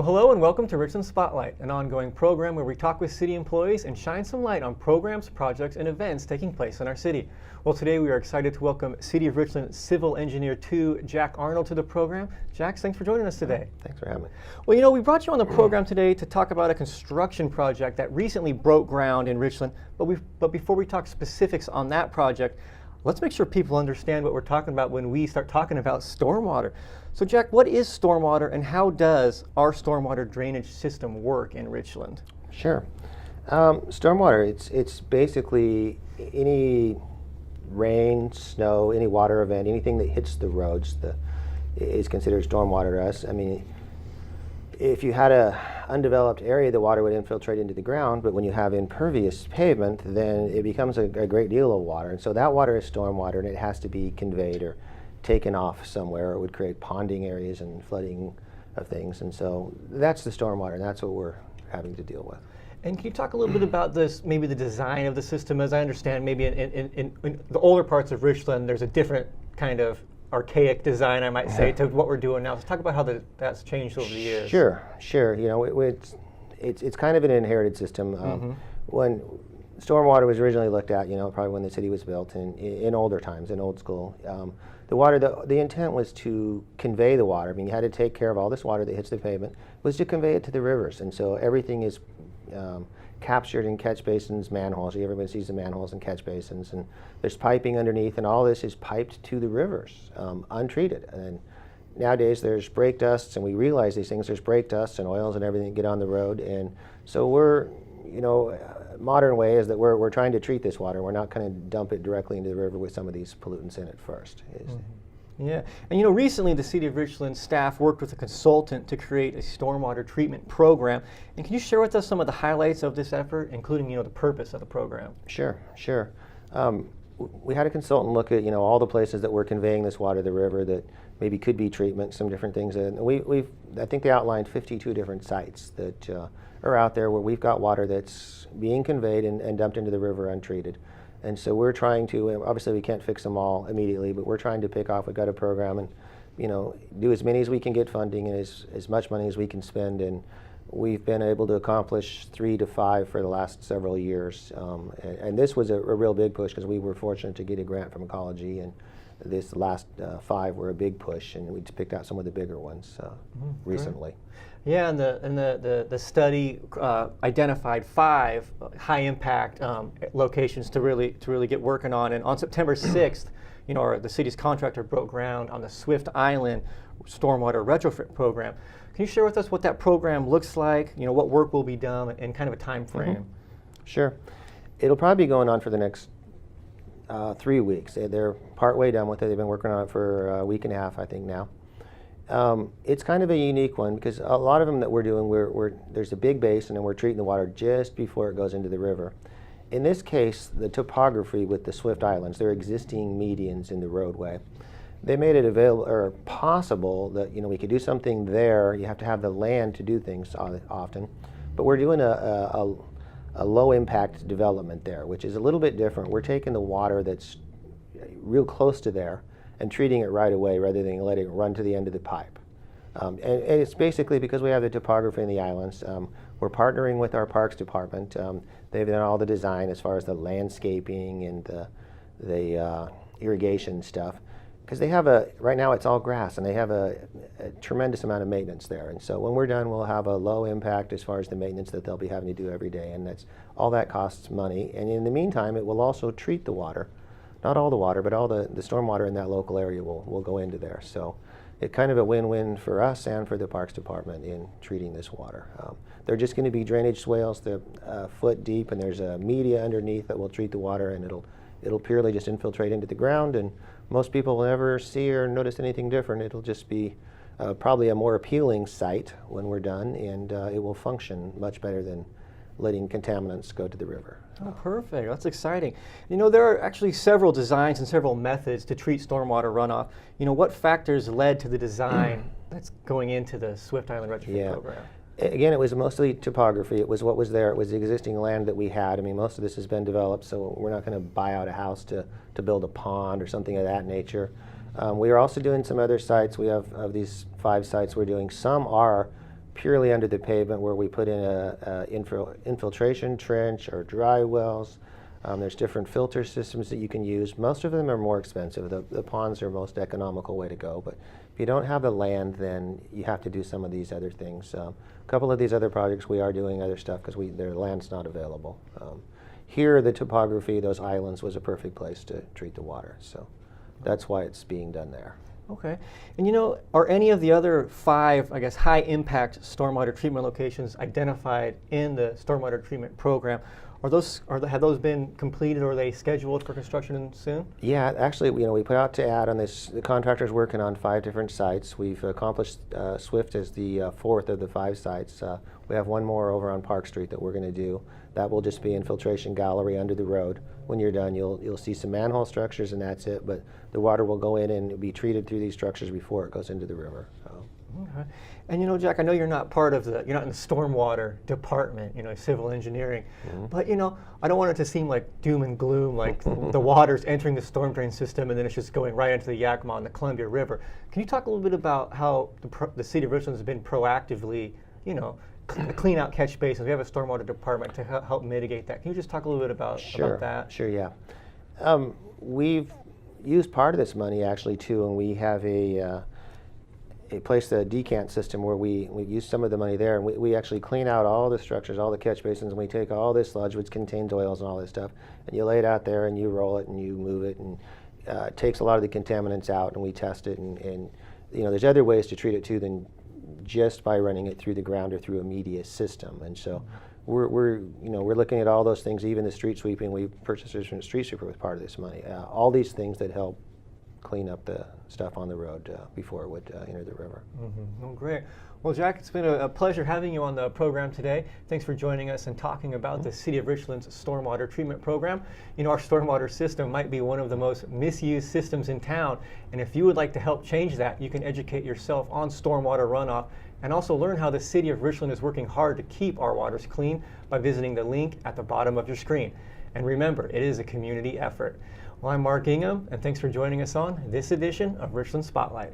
Well, hello and welcome to Richland Spotlight, an ongoing program where we talk with city employees and shine some light on programs, projects, and events taking place in our city. Well, today we are excited to welcome City of Richland Civil Engineer 2, Jack Arnold, to the program. Jack, thanks for joining us today. Thanks for having me. Well, we brought you on the program today to talk about a construction project that recently broke ground in Richland, but before we talk specifics on that project, let's make sure people understand what we're talking about when we start talking about stormwater. So Jack, what is stormwater and how does our stormwater drainage system work in Richland? Sure. Stormwater, it's basically any rain, snow, any water event, anything that hits the roads is considered stormwater to us. I mean, if you had a undeveloped area, the water would infiltrate into the ground, but when you have impervious pavement, then it becomes a great deal of water. And so that water is stormwater, and it has to be conveyed or taken off somewhere. It would create ponding areas and flooding of things. And so that's the stormwater, and that's what we're having to deal with. And can you talk a little bit about this, maybe the design of the system? As I understand, maybe in the older parts of Richland, there's a different kind of archaic design, I might say, to what we're doing now. So talk about how that's changed over the years. Sure. You know, it's kind of an inherited system. When stormwater was originally looked at, probably when the city was built in older times, in old school, the intent was to convey the water. I mean, you had to take care of all this water that hits the pavement, was to convey it to the rivers. And so everything is captured in catch basins, manholes. Everybody sees the manholes and catch basins, and there's piping underneath, and all this is piped to the rivers, untreated. And nowadays there's brake dusts, and we realize these things. There's brake dusts and oils and everything that get on the road, and so we're, modern way is that we're trying to treat this water. We're not going to dump it directly into the river with some of these pollutants in it first. Yeah, and recently the City of Richland staff worked with a consultant to create a stormwater treatment program. And can you share with us some of the highlights of this effort, including the purpose of the program? Sure. We had a consultant look at all the places that we're conveying this water to the river that maybe could be treatment, some different things. And I think they outlined 52 different sites that are out there where we've got water that's being conveyed and dumped into the river untreated. And so we're trying to, obviously we can't fix them all immediately, but we're trying to pick off. We've got a program and do as many as we can get funding and as much money as we can spend. And we've been able to accomplish 3 to 5 for the last several years. And this was a real big push because we were fortunate to get a grant from ecology, and this last 5 were a big push, and we picked out some of the bigger ones recently. Yeah, and the study identified 5 high impact locations to really get working on. And on September 6th, the city's contractor broke ground on the Swift Island Stormwater Retrofit program. Can you share with us what that program looks like? What work will be done and kind of a time frame? Sure. It'll probably be going on for the next 3 weeks. They're partway done with it. They've been working on it for a week and a half, I think now. It's kind of a unique one because a lot of them that we're doing, there's a big basin and we're treating the water just before it goes into the river. In this case, the topography with the Swift Islands, they're existing medians in the roadway. They made it available or possible that we could do something there. You have to have the land to do things often, but we're doing a low impact development there, which is a little bit different. We're taking the water that's real close to there and treating it right away rather than letting it run to the end of the pipe. And it's basically because we have the topography in the islands. We're partnering with our Parks Department. They've done all the design as far as the landscaping and the irrigation stuff. Because they have right now it's all grass, and they have a tremendous amount of maintenance there. And so when we're done, we'll have a low impact as far as the maintenance that they'll be having to do every day. And all that costs money. And in the meantime, it will also treat the water. Not all the water, but all the stormwater in that local area will go into there. So it's kind of a win-win for us and for the Parks Department in treating this water. They're just going to be drainage swales, they're a foot deep, and there's a media underneath that will treat the water, and it'll purely just infiltrate into the ground, and most people will never see or notice anything different. It'll just be probably a more appealing site when we're done, and it will function much better than letting contaminants go to the river. Oh, perfect. That's exciting. There are actually several designs and several methods to treat stormwater runoff. What factors led to the design that's going into the Swift Island Retrofit program? Again, it was mostly topography. It was what was there. It was the existing land that we had. I mean, most of this has been developed, so we're not going to buy out a house to build a pond or something of that nature. We are also doing some other sites. We have, of these 5 sites we're doing, some are purely under the pavement where we put in a infiltration trench or dry wells. There's different filter systems that you can use. Most of them are more expensive. The ponds are most economical way to go, but if you don't have the land, then you have to do some of these other things. A couple of these other projects, we are doing other stuff because their land's not available. Here, the topography, those islands, was a perfect place to treat the water, so that's why it's being done there. Okay. And you know, are any of the other 5, I guess, high impact stormwater treatment locations identified in the stormwater treatment program? Have those been completed, or are they scheduled for construction soon? Yeah, actually, we put out to add on this. The contractor's working on 5 different sites. We've accomplished Swift as the 4th of the 5 sites. We have one more over on Park Street that we're going to do. That will just be infiltration gallery under the road. When you're done, you'll see some manhole structures, and that's it. But the water will go in and be treated through these structures before it goes into the river. Okay. And you know, Jack, I know you're not in the stormwater department, civil engineering, but I don't want it to seem like doom and gloom, like the water's entering the storm drain system and then it's just going right into the Yakima and the Columbia River. Can you talk a little bit about how the city of Richland has been proactively, clean out catch basins? We have a stormwater department to help mitigate that. Can you just talk a little bit about that? Sure, yeah. We've used part of this money actually too, and we have a place, the decant system, where we use some of the money there, and we actually clean out all the structures, all the catch basins, and we take all this sludge, which contains oils and all this stuff, and you lay it out there and you roll it and you move it, and it takes a lot of the contaminants out, and we test it, and there's other ways to treat it too than just by running it through the ground or through a media system. And so we're looking at all those things, even the street sweeping. We purchased a street sweeper with part of this money. All these things that help clean up the stuff on the road before it would enter the river. Oh, great. Well, Jack, it's been a pleasure having you on the program today. Thanks for joining us and talking about the City of Richland's stormwater treatment program. Our stormwater system might be one of the most misused systems in town, and if you would like to help change that, you can educate yourself on stormwater runoff and also learn how the City of Richland is working hard to keep our waters clean by visiting the link at the bottom of your screen. And remember, it is a community effort. Well, I'm Mark Ingham, and thanks for joining us on this edition of Richland Spotlight.